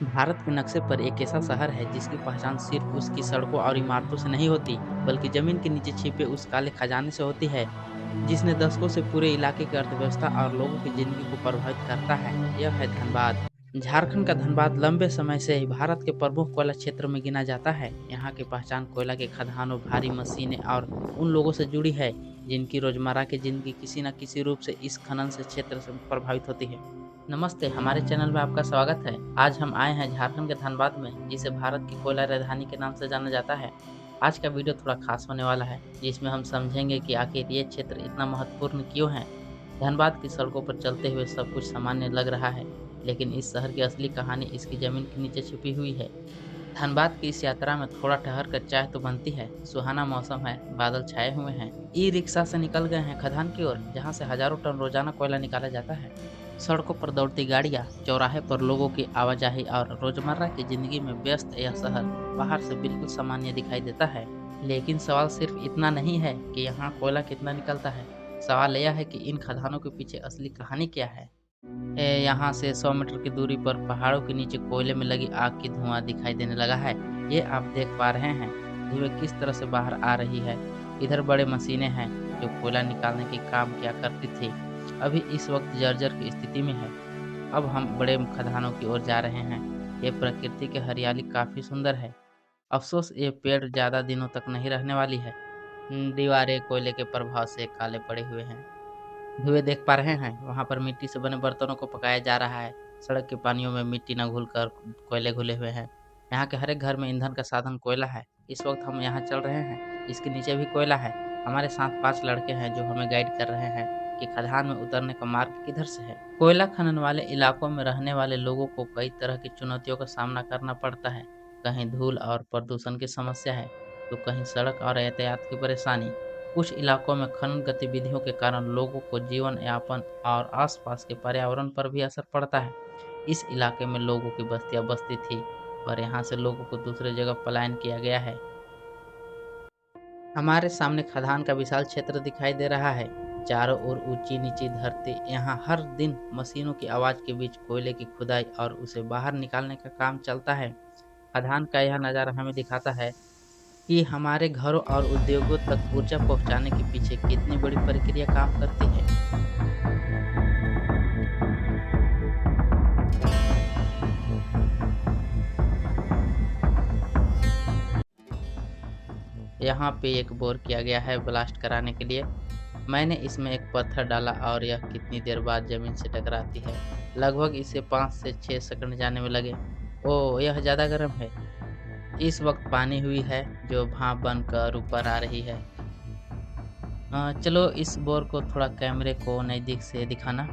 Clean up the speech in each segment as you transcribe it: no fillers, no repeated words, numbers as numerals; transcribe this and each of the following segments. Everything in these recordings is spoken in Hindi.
भारत के नक्शे पर एक ऐसा शहर है जिसकी पहचान सिर्फ उसकी सड़कों और इमारतों से नहीं होती, बल्कि जमीन के नीचे छिपे उस काले खजाने से होती है, जिसने दशकों से पूरे इलाके की अर्थव्यवस्था और लोगों की जिंदगी को प्रभावित करता है। यह है धनबाद। झारखंड का धनबाद लंबे समय से ही भारत के प्रमुख कोयला क्षेत्र में गिना जाता है। यहाँ की पहचान कोयला के खदानों, भारी मशीनें और उन लोगों से जुड़ी है, जिनकी रोजमर्रा की जिंदगी किसी न किसी रूप से इस खनन से क्षेत्र से प्रभावित होती है। नमस्ते, हमारे चैनल में आपका स्वागत है। आज हम आए हैं झारखंड के धनबाद में, जिसे भारत की कोयला राजधानी के नाम से जाना जाता है। आज का वीडियो थोड़ा खास होने वाला है, जिसमें हम समझेंगे कि आखिर ये क्षेत्र इतना महत्वपूर्ण क्यों है। धनबाद की सड़कों पर चलते हुए सब कुछ सामान्य लग रहा है, लेकिन इस शहर की असली कहानी इसकी जमीन के नीचे छिपी हुई है। धनबाद की इस यात्रा में थोड़ा ठहर कर चाय तो बनती है। सुहाना मौसम है, बादल छाए हुए हैं। ई रिक्शा से निकल गए हैं खदान की ओर, जहाँ से हजारों टन रोजाना कोयला निकाला जाता है। सड़कों पर दौड़ती गाड़ियां, चौराहे पर लोगों की आवाजाही और रोजमर्रा की जिंदगी में व्यस्त यह शहर बाहर से बिल्कुल सामान्य दिखाई देता है। लेकिन सवाल सिर्फ इतना नहीं है कि यहाँ कोयला कितना निकलता है। सवाल यह है कि इन खदानों के पीछे असली कहानी क्या है। यहाँ से 100 मीटर की दूरी पर पहाड़ों के नीचे कोयले में लगी आग की धुआं दिखाई देने लगा है। ये आप देख पा रहे हैं, धुएं किस तरह से बाहर आ रही है। इधर बड़े मशीनें हैं जो कोयला निकालने के काम किया करती थी, अभी इस वक्त जर्जर की स्थिति में है। अब हम बड़े खदानों की ओर जा रहे हैं। ये प्रकृति की हरियाली काफी सुंदर है। अफसोस ये पेड़ ज्यादा दिनों तक नहीं रहने वाली है। दीवारें कोयले के प्रभाव से काले पड़े हुए हैं। धुएँ देख पा रहे हैं, वहाँ पर मिट्टी से बने बर्तनों को पकाया जा रहा है। सड़क के पानियों में मिट्टी न घुलकर कोयले घुले हुए हैं। यहाँ के हर एक घर में ईंधन का साधन कोयला है। इस वक़्त हम यहाँ चल रहे हैं, इसके नीचे भी कोयला है। हमारे साथ 5 लड़के हैं जो हमें गाइड कर रहे हैं कि खदान में उतरने का मार्ग किधर से है। कोयला खनन वाले इलाकों में रहने वाले लोगों को कई तरह की चुनौतियों का सामना करना पड़ता है। कहीं धूल और प्रदूषण की समस्या है, तो कहीं सड़क और यातायात की परेशानी। कुछ इलाकों में खनन गतिविधियों के कारण लोगों को जीवन यापन और आसपास के पर्यावरण पर भी असर पड़ता है। इस इलाके में लोगों की बस्तियां बसती थी, पर यहाँ से लोगों को दूसरी जगह पलायन किया गया है। हमारे सामने खदान का विशाल क्षेत्र दिखाई दे रहा है। चारों ओर ऊंची नीची धरती। यहाँ हर दिन मशीनों की आवाज के बीच कोयले की खुदाई और उसे बाहर निकालने का काम चलता है। खदान का यह नज़ारा हमें दिखाता है कि हमारे घरों और उद्योगों तक ऊर्जा पहुंचाने के पीछे कितनी बड़ी प्रक्रिया काम करती है। यहाँ पे एक बोर किया गया है ब्लास्ट कराने के लिए। मैंने इसमें एक पत्थर डाला और यह कितनी देर बाद जमीन से टकराती है। लगभग इसे 5 से 6 सेकंड जाने में लगे। ओह, यह ज़्यादा गर्म है। इस वक्त पानी हुई है जो भाप बनकर ऊपर आ रही है। चलो इस बोर को थोड़ा कैमरे को नज़दीक से दिखाना।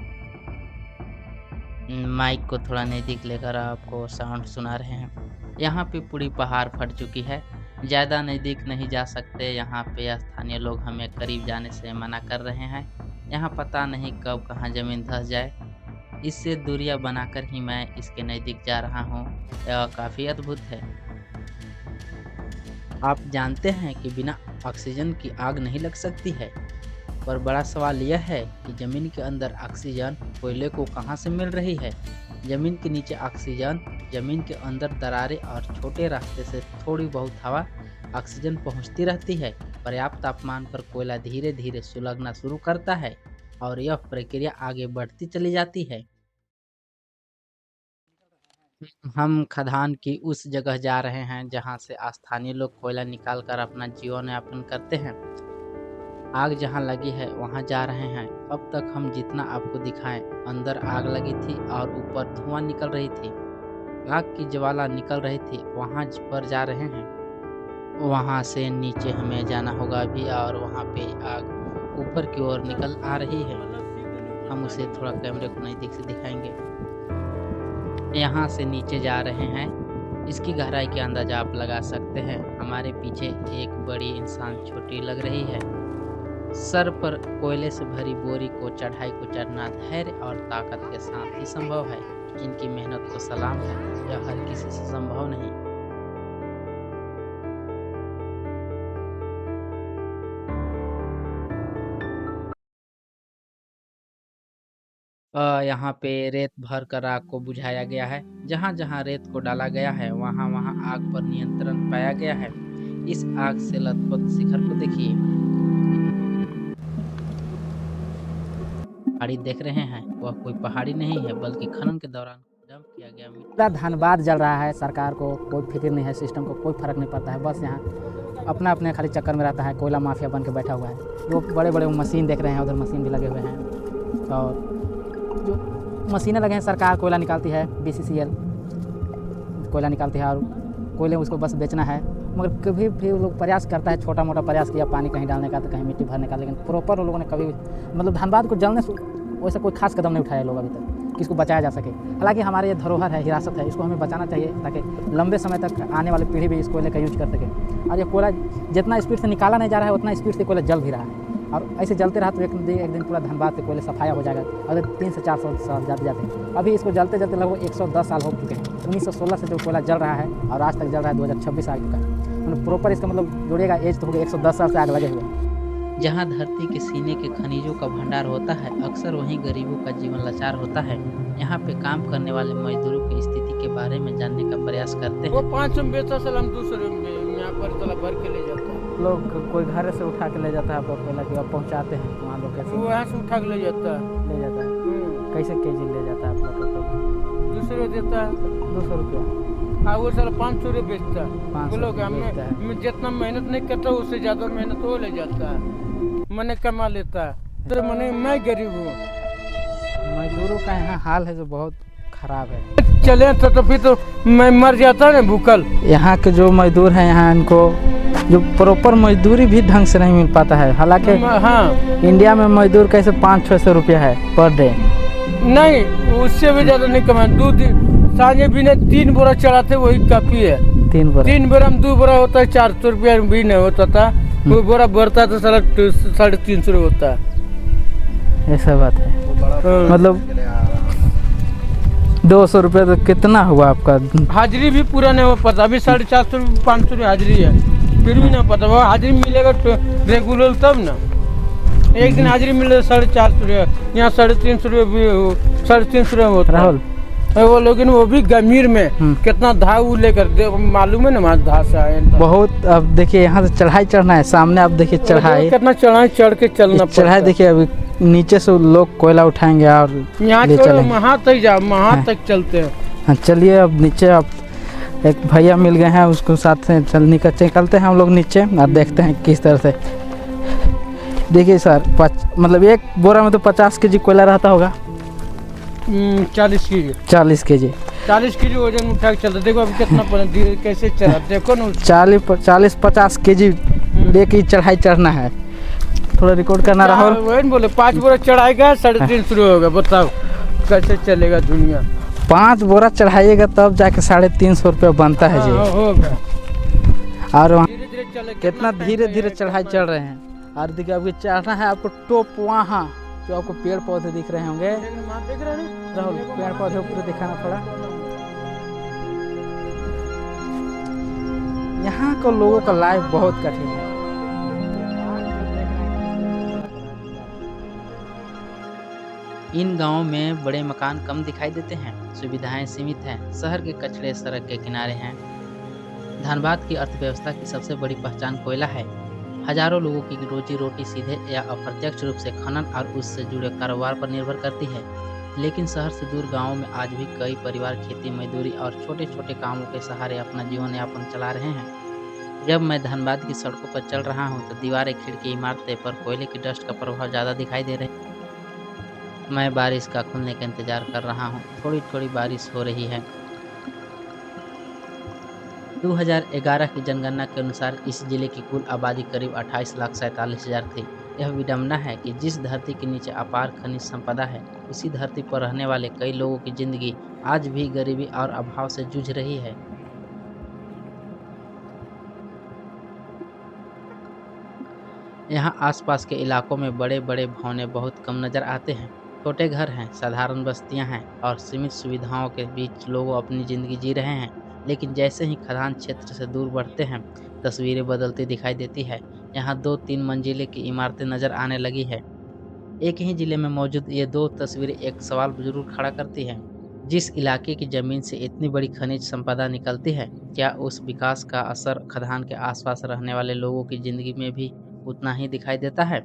माइक को थोड़ा नज़दीक लेकर आपको साउंड सुना रहे हैं। यहाँ पे पूरी पहाड़ फट चुकी है। ज़्यादा नज़दीक नहीं जा सकते, यहाँ पे स्थानीय लोग हमें करीब जाने से मना कर रहे हैं। यहाँ पता नहीं कब कहाँ ज़मीन धँस जाए। इससे दूरियाँ बनाकर ही मैं इसके नज़दीक जा रहा हूँ। यह काफ़ी अद्भुत है। आप जानते हैं कि बिना ऑक्सीजन की आग नहीं लग सकती है? पर बड़ा सवाल यह है कि जमीन के अंदर ऑक्सीजन कोयले को कहां से मिल रही है। जमीन के नीचे ऑक्सीजन, जमीन के अंदर दरारें और छोटे रास्ते से थोड़ी बहुत हवा ऑक्सीजन पहुंचती रहती है। पर्याप्त तापमान पर कोयला धीरे धीरे सुलगना शुरू करता है और यह प्रक्रिया आगे बढ़ती चली जाती है। हम खदान की उस जगह जा रहे हैं जहां से स्थानीय लोग कोयला निकाल कर अपना जीवन यापन करते हैं। आग जहाँ लगी है वहाँ जा रहे हैं। अब तक हम जितना आपको दिखाएं, अंदर आग लगी थी और ऊपर धुआं निकल रही थी। आग की ज्वाला निकल रही थी, वहाँ पर जा रहे हैं। वहाँ से नीचे हमें जाना होगा अभी और वहाँ पे आग ऊपर की ओर निकल आ रही है। हम उसे थोड़ा कैमरे को नज़दीक से दिखाएंगे। यहाँ से नीचे जा रहे हैं। इसकी गहराई के अंदाजा आप लगा सकते हैं। हमारे पीछे एक बड़ी इंसान छोटी लग रही है। सर पर कोयले से भरी बोरी को चढ़ाई को चढ़ना धैर्य और ताकत के साथ ही संभव है। इनकी मेहनत को सलाम है। यह हर किसी से संभव नहीं। यहाँ पे रेत भर कर आग को बुझाया गया है। जहाँ-जहाँ रेत को डाला गया है, वहाँ-वहाँ आग पर नियंत्रण पाया गया है। इस आग से लथपथ शिखर को देखिए। पहाड़ी देख रहे हैं, वह कोई पहाड़ी नहीं है बल्कि खनन के दौरान डंप किया गया मिट्टी। पूरा धनबाद जल रहा है, सरकार को कोई फिक्र नहीं है, सिस्टम को कोई फर्क नहीं पड़ता है, बस यहाँ अपना अपने खाली चक्कर में रहता है, कोयला माफिया बन के बैठा हुआ है। जो बड़े बड़े मशीन देख रहे हैं, उधर मशीन भी लगे हुए हैं, और जो मशीनें लगे हैं, सरकार कोयला निकालती है, BCCL कोयला निकालती है, और कोयले उसको बस बेचना है। मगर कभी भी वो लोग प्रयास करता है, छोटा मोटा प्रयास किया पानी कहीं डालने का तो कहीं मिट्टी भरने का, लेकिन प्रॉपर उन लोगों ने कभी मतलब धनबाद को जलने से वैसा कोई खास कदम नहीं उठाया लोग अभी तक कि इसको बचाया जा सके। हालांकि हमारे ये धरोहर है, हिरासत है, इसको हमें बचाना चाहिए ताकि लंबे समय तक आने वाली पीढ़ी भी इस कोयले का यूज कर सके। और ये कोयला जितना स्पीड से निकाला नहीं जा रहा है, उतना स्पीड से कोयला जल भी रहा है, और ऐसे जलते रहा तो एक दिन पूरा धनबाद से कोयले सफाया हो जाएगा। अगर 300 से 400 साल जाते जाते हैं, अभी इसको जलते जलते लगभग 110 साल हो चुके हैं। 1916 से जो कोयला जल रहा है और आज तक जल रहा है, 2026 आ चुका है। मतलब प्रॉपर इसका मतलब जोड़िएगा एज तो हो गया, 110 साल से आग लगे हुए हैं। जहाँ धरती के सीने के खनिजों का भंडार होता है, अक्सर वहीं गरीबों का जीवन लाचार होता है। यहाँ पे काम करने वाले मजदूरों की स्थिति के बारे में जानने का प्रयास करते वो हैं। 500 में बेचता साल, हम 200 में यहाँ पर तला भर के ले जाता है। लोग कोई घर से उठा के ले जाता है आपका कोयला कि आप पहुँचाते हैं वहाँ लोग कैसे वो यहाँ से उठा के ले जाता है। ले जाता है? कैसे केजी ले जाता है आप लोग? 200 देता है, 200 रुपया। हाँ वो साला 500 रुपये बेचता है। 500 बोलो कि बेचता है। मैं जितना मेहनत नहीं करता उससे ज्यादा मेहनत वो ले जाता है, मैंने कमा लेता है। तो मैंने मैं गरीब हूँ। मजदूरों का यहाँ हाल है जो बहुत खराब है। चले तो फिर तो मैं मर जाता ना भूखल। यहाँ के जो मजदूर हैं, यहाँ इनको जो प्रॉपर मजदूरी भी ढंग से नहीं मिल पाता है। हालांकि हाँ इंडिया में मजदूर कैसे 500-600 रुपया है पर डे। नहीं, उससे भी ज्यादा नहीं कमा। 2 दिन सांझे भी नहीं, 3 बोरा चढ़ाते वही काफी है। 3 बोरा 3 बोरा में 2 बोरा होता है, 400 रुपया भी नहीं होता था। वो बोरा भरता तो साला 350 होता है। ऐसा बात है। मतलब 200 रुपये तो कितना हुआ आपका? हाजिरी भी पूरा नहीं हो पाता। अभी 450 500 हाजिरी है, फिर भी नहीं पता। वो हाजिरी मिलेगा तो रेगुलर तब ना। एक दिन हाजिरी मिले 450 रुपया, यहाँ 350 रुपये भी 350 रुपये होता है। राहुल वो लेकिन वो भी गंभीर में कितना धाव लेकर मालूम है ना, वहाँ धार से आए बहुत। अब देखिए यहाँ से चढ़ाई चढ़ना है, सामने आप देखिए चढ़ाई कितना चढ़ाई चढ़ के चलना पड़ता चढ़ाई देखिए। अभी नीचे से लोग कोयला उठाएंगे और यहाँ ले चलेंगे। वहाँ तक जाओ, वहाँ तक चलते हैं। हाँ चलिए अब नीचे। अब एक भैया मिल गए हैं, उसको साथ से निकलते हैं हम लोग नीचे और देखते हैं किस तरह से। देखिए सर, मतलब एक बोरा में तो 50 केजी कोयला रहता होगा। 40 केजी 40 केजी 40 केजी वजन उठा के चलते। देखो अभी कितना कैसे चला, देखो ना। 40-50 केजी लेके चढ़ाई चढ़ना है। थोड़ा रिकॉर्ड करना राहुल। वही बोले 5 बोरा चढ़ाएगा 350 रुपये होगा। बताओ कैसे चलेगा दुनिया। 5 बोरा चढ़ाइएगा तब जाके 350 रुपये बनता है जी। होगा। और वहाँ धीरे धीरे चले, कितना धीरे धीरे चढ़ाई चढ़ रहे हैं। और देखिए अभी चढ़ना है आपको टॉप, वहाँ जो आपको पेड़ पौधे दिख रहे होंगे। देख रहे हैं राहुल पेड़ पौधे ऊपर दिखाना थोड़ा। यहाँ को लोगों का लाइफ बहुत कठिन है। इन गांवों में बड़े मकान कम दिखाई देते हैं, सुविधाएं सीमित हैं, शहर के कचरे सड़क के किनारे हैं। धनबाद की अर्थव्यवस्था की सबसे बड़ी पहचान कोयला है। हजारों लोगों की रोजी रोटी सीधे या अप्रत्यक्ष रूप से खनन और उससे जुड़े कारोबार पर निर्भर करती है। लेकिन शहर से दूर गांवों में आज भी कई परिवार खेती मजदूरी और छोटे छोटे कामों के सहारे अपना जीवन यापन चला रहे हैं। जब मैं धनबाद की सड़कों पर चल रहा हूं तो दीवारें, खिड़की, इमारतें पर कोयले की डस्ट का प्रभाव ज़्यादा दिखाई दे रही है। मैं बारिश का खुलने का इंतजार कर रहा हूँ। थोड़ी थोड़ी बारिश हो रही है। 2011 की जनगणना के अनुसार इस जिले की कुल आबादी करीब 28,47,000 थी। यह विडंबना है कि जिस धरती के नीचे अपार खनिज संपदा है, उसी धरती पर रहने वाले कई लोगों की जिंदगी आज भी गरीबी और अभाव से जूझ रही है। यहाँ आसपास के इलाकों में बड़े बड़े भवने बहुत कम नजर आते हैं। छोटे घर हैं, साधारण बस्तियां हैं और सीमित सुविधाओं के बीच लोग अपनी जिंदगी जी रहे हैं। लेकिन जैसे ही खदान क्षेत्र से दूर बढ़ते हैं, तस्वीरें बदलती दिखाई देती है। यहाँ 2-3 मंजिले की इमारतें नजर आने लगी है। एक ही जिले में मौजूद ये दो तस्वीरें एक सवाल जरूर खड़ा करती हैं। जिस इलाके की जमीन से इतनी बड़ी खनिज संपदा निकलती है, क्या उस विकास का असर खदान के आसपास रहने वाले लोगों की जिंदगी में भी उतना ही दिखाई देता है?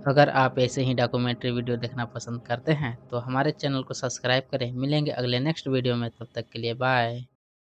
अगर आप ऐसे ही डॉक्यूमेंट्री वीडियो देखना पसंद करते हैं तो हमारे चैनल को सब्सक्राइब करें। मिलेंगे अगले नेक्स्ट वीडियो में, तब तक के लिए बाय।